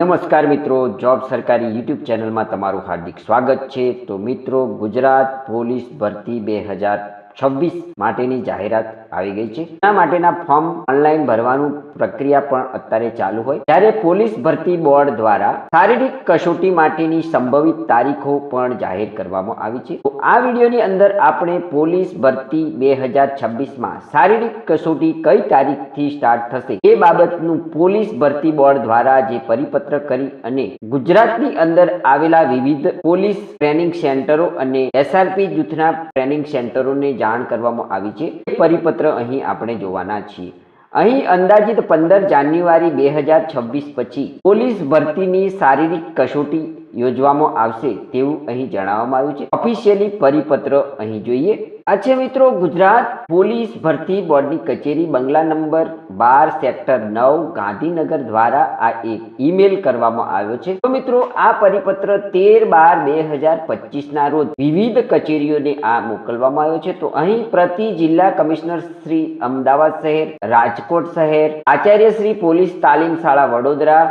નમસ્કાર મિત્રો, જોબ સરકારી યુટ્યુબ ચેનલમાં તમારું હાર્દિક સ્વાગત છે। તો મિત્રો, ગુજરાત પોલીસ ભરતી 2026 માટેની જાહેરાત આવી ગઈ છે। એના માટેના ફોર્મ ઓનલાઈન ભરવાનું પ્રક્રિયા પણ અત્યારે ચાલુ હોય ત્યારે પોલીસ ભરતી બોર્ડ દ્વારા શારીરિક કસોટી માટેની સંભવિત તારીખો પણ જાહેર કરવામાં આવી છે। તો આ વિડીયોની અંદર આપણે પોલીસ ભરતી 2026માં શારીરિક કસોટી કઈ તારીખથી સ્ટાર્ટ થશે એ બાબતનું પોલીસ ભરતી બોર્ડ દ્વારા જે પરિપત્ર કરી અને ગુજરાતની અંદર આવેલા વિવિધ પોલીસ ટ્રેનિંગ સેન્ટરો અને એસઆરપી જૂથના ટ્રેનિંગ સેન્ટરોને જાણ કરવામાં આવી છે। એ પરિપત્ર અહીં આપણે જોવાના છીએ। અહીં અંદાજિત 15 જાન્યુઆરી 2026 પછી પોલીસ ભરતીની શારીરિક કસોટી યોજવામાં આવશે તેવું અહીં જણાવવામાં આવ્યું છે। ઓફિશિયલી પરિપત્ર અહીં જોઈએ। આ છે મિત્રો ગુજરાત પોલીસ ભરતી બોર્ડની કચેરી, બંગલા નંબર 12 સેક્ટર 9 ગાંધીનગર દ્વારા આ એક ઈમેલ કરવામાં આવ્યો છે। તો મિત્રો, આ પરિપત્ર 13/12/2025 ના રોજ વિવિધ કચેરીઓને આ મોકલવામાં આવ્યો છે। તો અહીં પ્રતિ જિલ્લા કમિશનર શ્રી અમદાવાદ શહેર, રાજકોટ શહેર, આચાર્ય શ્રી પોલીસ તાલીમ શાળા વડોદરા,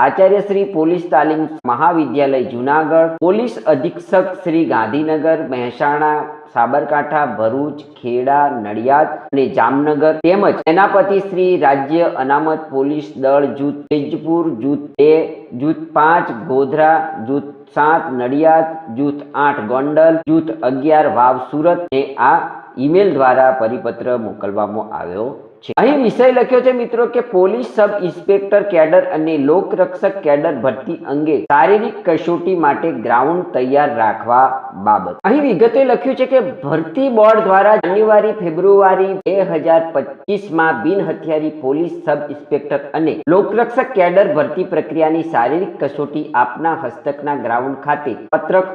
આચાર્ય શ્રી પોલીસ તાલીમ મહાવિદ્યાલય જુનાગઢ, પોલીસ અધિક્ષક શ્રી ગાંધીનગર, મહેસાણા, સાબરકાંઠા, ભરૂચ, ખેડા, નડિયાદ અને જામનગર તેમજ સેનાપતિ શ્રી રાજ્ય અનામત પોલીસ દળ જૂથ તેજપુર, જૂથ 2, જૂથ 5 ગોધરા, જૂથ 7 નડિયાદ, જૂથ 8 ગોંડલ, જૂથ 11 વાવ સુરત ને આ ઈમેલ દ્વારા પરિપત્ર મોકલવામાં આવ્યો છે। અહીં વિષય લખ્યો છે મિત્રો કે પોલીસ સબ ઇન્સ્પેક્ટર કેડર અને લોકરક્ષક કેડર ભરતી અંગે શારીરિક કસોટી માટે ગ્રાઉન્ડ તૈયાર રાખવા બાબત। અહીં વિગતે લખ્યું છે કે ભરતી બોર્ડ દ્વારા જાન્યુઆરી ફેબ્રુઆરી 2025માં બિન હથિયારી પોલીસ સબ ઇન્સ્પેક્ટર અને લોકરક્ષક કેડર ભરતી પ્રક્રિયાની શારીરિક કસોટી આપના હસ્તકના ગ્રાઉન્ડ ખાતે પત્રક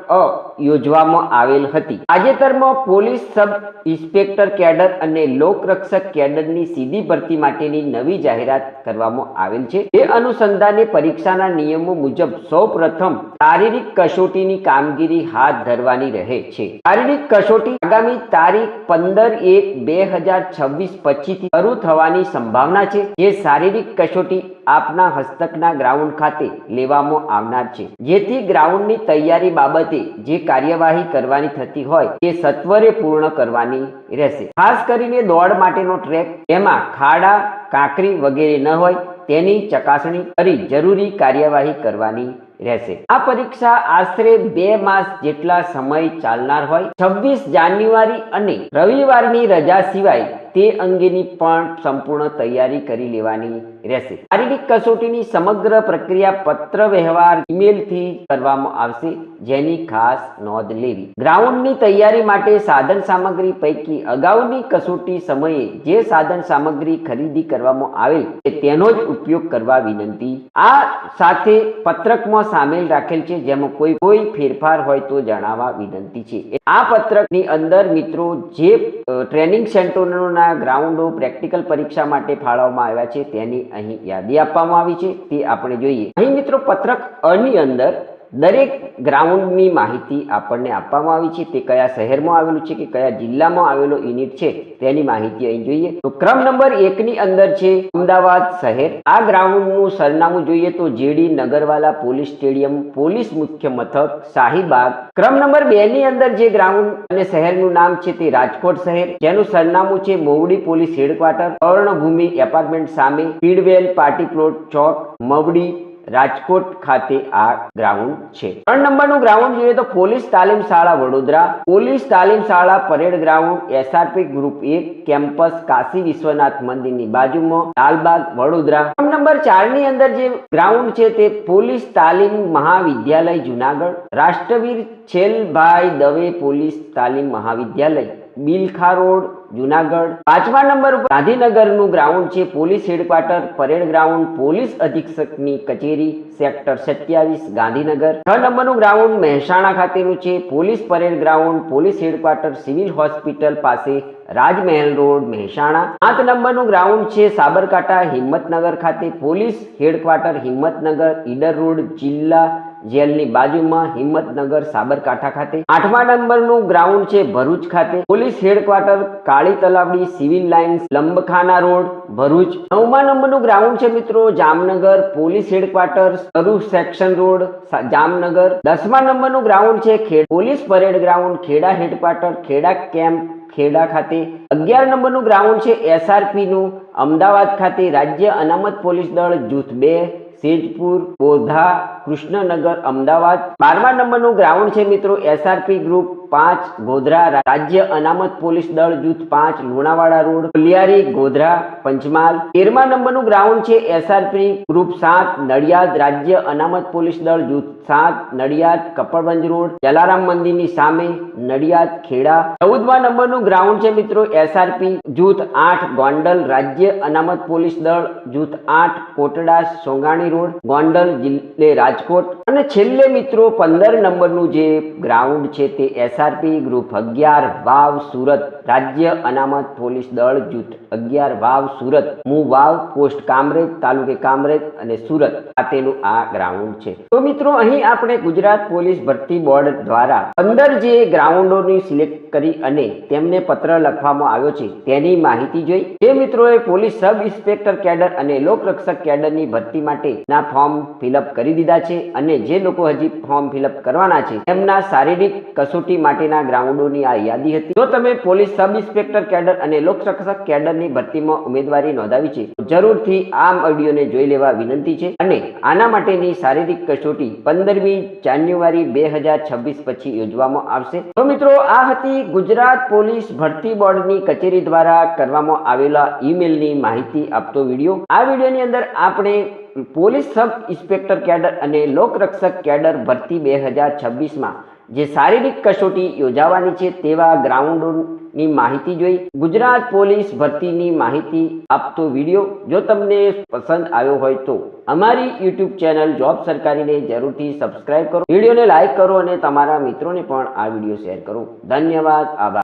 યોજવામાં આવેલ હતી। તાજેતરમાં પોલીસ સબ ઇન્સ્પેક્ટર કેડર અને લોકરક્ષક કેડરની સીધી ભરતી માટેની નવી જાહેરાત કરવામાં આવેલ છે। એ અનુસંધાને પરીક્ષાના નિયમો મુજબ સૌપ્રથમ શારીરિક કસોટીની કામગીરી હાથ ધરવાની રહે છે। શારીરિક કસોટી આગામી તારીખ 15/1/2026 પછીથી શરૂ થવાની સંભાવના છે। જે શારીરિક કસોટી આપના હસ્તકના ગ્રાઉન્ડ ખાતે લેવામાં આવનાર છે, જેથી ગ્રાઉન્ડની તૈયારી બાબતે જે કાર્યવાહી કરવાની થતી હોય તે સત્વરે પૂર્ણ કરવાની રહેશે। ખાસ કરીને દોડ માટેનો ટ્રેક, તેમાં ખાડા, કાંકરી વગેરે ન હોય તેની ચકાસણી કરી જરૂરી કાર્યવાહી કરવાની રહેશે। આ પરીક્ષા આશરે 2 માસ જેટલા સમય ચાલનાર હોય। 26 જાન્યુઆરી અને રવિવારની રજા સિવાય તે અંગેની પણ સંપૂર્ણ તૈયારી કરી લેવાની રહેશે। શારીરિક કસોટીની સમગ્ર પ્રક્રિયા પત્ર વ્યવહાર ઈમેલથી કરવામાં આવશે, જેની ખાસ નોંધ લેવી। ગ્રાઉન્ડની તૈયારી માટે સાધન સામગ્રી પૈકી અગાઉની કસોટી સમયે જે સાધન સામગ્રી ખરીદી કરવામાં આવેલ તેનો જ ઉપયોગ કરવા વિનંતી। આ સાથે પત્રકમાં સામેલ રાખેલ છે, જેમાં કોઈ ફેરફાર હોય તો જણાવવા વિનંતી છે। આ પત્રકની અંદર મિત્રો જે ટ્રેનિંગ સેન્ટરોના ગ્રાઉન્ડો પ્રેક્ટિકલ પરીક્ષા માટે ફાળવવામાં આવ્યા છે તેની અહીં યાદી આપવામાં આવી છે, તે આપણે જોઈએ। અહીં મિત્રો પત્રક ની અંદર દરેક ગ્રાઉન્ડની માહિતી આપણને આપવામાં આવી છે। તે કયા શહેરમાં આવેલું છે કે કયા જિલ્લામાં આવેલો યુનિટ છે તેની માહિતી અહીં જોઈએ। તો ક્રમ નંબર 1 ની અંદર છે અમદાવાદ શહેર। આ ગ્રાઉન્ડનું સરનામું જોઈએ તો JD Nagarwala police stadium, police મુખ્ય મથક, શાહીબાગ। ક્રમ નંબર 2 ની અંદર જે ગ્રાઉન્ડ અને શહેરનું નામ છે તે રાજકોટ શહેર, જેનું સરનામું છે મોવડી પોલીસ હેડક્વાર્ટર, સ્વર્ણભૂમિ એપાર્ટમેન્ટ સામે, પીડવેલ પાર્ટી પ્લોટ ચોક, મવડી, રાજકોટ ખાતે આ ગ્રાઉન્ડ છે। 3 નંબરનું ગ્રાઉન્ડ જોઈએ તો પોલીસ તાલીમ શાળા વડોદરા, પોલીસ તાલીમ શાળા parade ground, SRP group 1 campus, Kashi Vishwanath મંદિરની બાજુમાં, લાલબાગ, વડોદરા। ક્રમ નંબર 4 ની અંદર જે ગ્રાઉન્ડ છે તે પોલીસ તાલીમ મહાવિદ્યાલય જુનાગઢ, રાષ્ટ્રવીર છેલભાઈ દવે પોલીસ તાલીમ મહાવિદ્યાલય, બિલખા રોડ, જુનાગઢ। 5મા નંબર ઉપર ગાંધીનગરનું ગ્રાઉન્ડ છે police headquarter parade ground, police અધિક્ષકની કચેરી, સેક્ટર 27 ગાંધીનગર। 6 નંબરનું ગ્રાઉન્ડ મહેસાણા ખાતેનું છે police parade ground, police headquarter civil hospital પાસે, રાજમહેલ રોડ, મહેસાણા। 7 નંબરનું ગ્રાઉન્ડ છે સાબરકાંઠા હિંમતનગર ખાતે, police headquarter Himmatnagar, Idar road, જિલ્લા જેલની બાજુમાં હિંમતનગર સાબરકાંઠા ખાતે. 8મા નંબરનું ગ્રાઉન્ડ છે ભરૂચ ખાતે. Police headquarter Kali Talavdi civil lines લંબખાના રોડ ભરૂચ. 9મા નંબરનું ગ્રાઉન્ડ છે મિત્રો Jamnagar police headquarter Saru section road Jamnagar. 10મા નંબરનું ગ્રાઉન્ડ છે police parade ground Kheda headquarter Kheda camp Kheda ખાતે. 11 નંબરનું ગ્રાઉન્ડ છે એસઆરપી નું અમદાવાદ ખાતે. રાજ્ય અનામત પોલીસ દળ જૂથ 2 સેજપુર બોધા કૃષ્ણનગર અમદાવાદ. 12મા નંબરનું ગ્રાઉન્ડ છે મિત્રો એસઆરપી ગ્રુપ 5 ગોધરા. રાજ્ય અનામત પોલીસ દળ જૂથ 5 લુણાવાડા રોડ કુલિયારી ગોધરા પંચમહાલ. 13મા નંબરનું ગ્રાઉન્ડ છે એસઆરપી ગ્રુપ 7 નડિયાદ. રાજ્ય અનામત પોલીસ દળ જૂથ 7 નડિયાદ કપડવંજ રોડ જલારામ મંદિરની સામે નડિયાદ ખેડા. 14મા નંબરનું ગ્રાઉન્ડ છે મિત્રો એસઆરપી જૂથ 8 ગોંડલ. રાજ્ય અનામત પોલીસ દળ જૂથ 8 કોટડા સોંગાણી રોડ ગોંડલ જિલ્લે રાજકોટ. અને છેલ્લે મિત્રો 15 નંબરનું જે ગ્રાઉન્ડ છે તે એસઆરપી ગ્રુપ 11 વાવ સુરત. રાજ્ય અનામત પોલીસ દળ જૂથ 11 વાવ સુરત મુ વાવ પોસ્ટ કામરેજ તાલુકે કામરેજ અને સુરત ખાતેનું આ ગ્રાઉન્ડ છે. તો મિત્રો અહીં આપણે ગુજરાત પોલીસ ભરતી બોર્ડ દ્વારા 15 જે ગ્રાઉન્ડોની સિલેક્ટ કરી અને તેમને પત્ર લખવામાં આવ્યો છે તેની માહિતી જોઈ. જે મિત્રોએ પોલીસ સબ ઇન્સ્પેક્ટર કેડર અને લોકરક્ષક કેડરની ભરતી માટેના ફોર્મ ફિલઅપ કરી દીધા છે અને જે લોકો હજી ફોર્મ ફિલઅપ કરવાના છે તેમના શારીરિક કસોટી માટેના ગ્રાઉન્ડોની આ યાદી હતી. જો તમે પોલીસ સબ ઇન્સ્પેક્ટર કેડર અને લોકરક્ષક કેડરની ભરતીમાં ઉમેદવારી નોંધાવી છે જરૂરથી આ વિડીયોને જોઈ લેવા વિનંતી છે. અને આના માટેની શારીરિક કસોટી 15મી જાન્યુઆરી 2026 પછી યોજવામાં આવશે. તો મિત્રો આ હતી ગુજરાત પોલીસ ભરતી બોર્ડની કચેરી દ્વારા કરવામાં આવેલા ઈમેલની માહિતી આપતો વિડીયો. આ વિડીયોની અંદર આપણે પોલીસ સબ ઇન્સ્પેક્ટર કેડર અને લોકરક્ષક કેડર ભરતી 2026માં જે શારીરિક કસોટી યોજાવાની છે તેવા ગ્રાઉન્ડોની માહિતી જોઈ. ગુજરાત પોલીસ ભરતીની માહિતી આપતો વિડીયો જો તમને પસંદ આવ્યો હોય તો અમારી યુટ્યુબ ચેનલ જોબ સરકારીને જરૂરથી સબસ્ક્રાઇબ કરો, વિડીયોને લાઈક કરો અને તમારા મિત્રોને પણ આ વિડીયો શેર કરો. ધન્યવાદ. આભાર.